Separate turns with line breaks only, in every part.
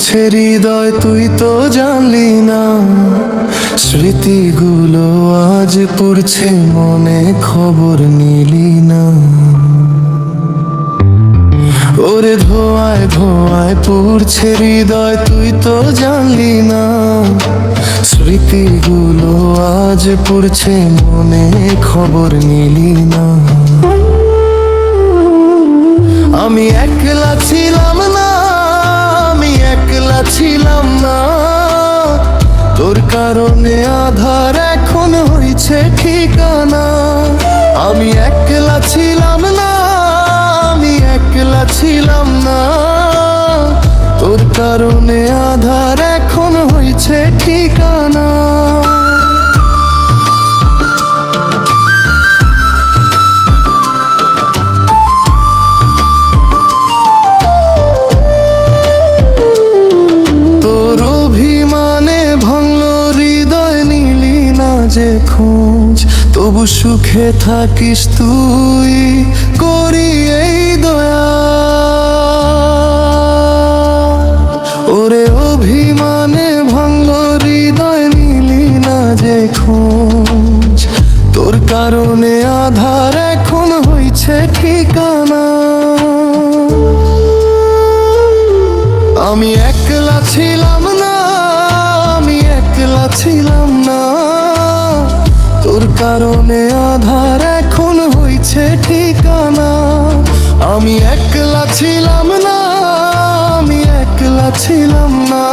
পুড়ছে হৃদয় তুই তো জানলি না, স্মৃতিগুলো আজ পুড়ছে মনে খবর নিলি না। ওরে ধোঁয়ায় ধোঁয়ায় পুড়ছে হৃদয় তুই তো জানলি না, স্মৃতিগুলো আজ পুড়ছে মনে খবর নিলি না। আমি একলা ছিলাম না, আমি একলা ছিলাম না, তোর কারণে আধার এখন হয়েছে ঠিকানা। আমি একলা ছিলাম না, আমি একলা ছিলাম না, তোর কারণে আধার এখন হয়েছে ঠিকানা। যে খোঁজ তবু সুখে থাকিস তুই, করি এই দয়া। ওরে অভিমানে ভাঙল হৃদয় নিলি না যে খোঁজ, তোর কারণে আধার এখন হইছে ঠিকানা। আমি একলা ছিলাম না, আমি একলা ছিলাম না, তোর কারণে আধার এখন হইছে ঠিকানা। আমি একলা ছিলাম না, আমি একলা ছিলাম না,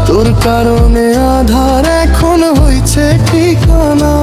তোর কারণে আধার এখন হইছে ঠিকানা।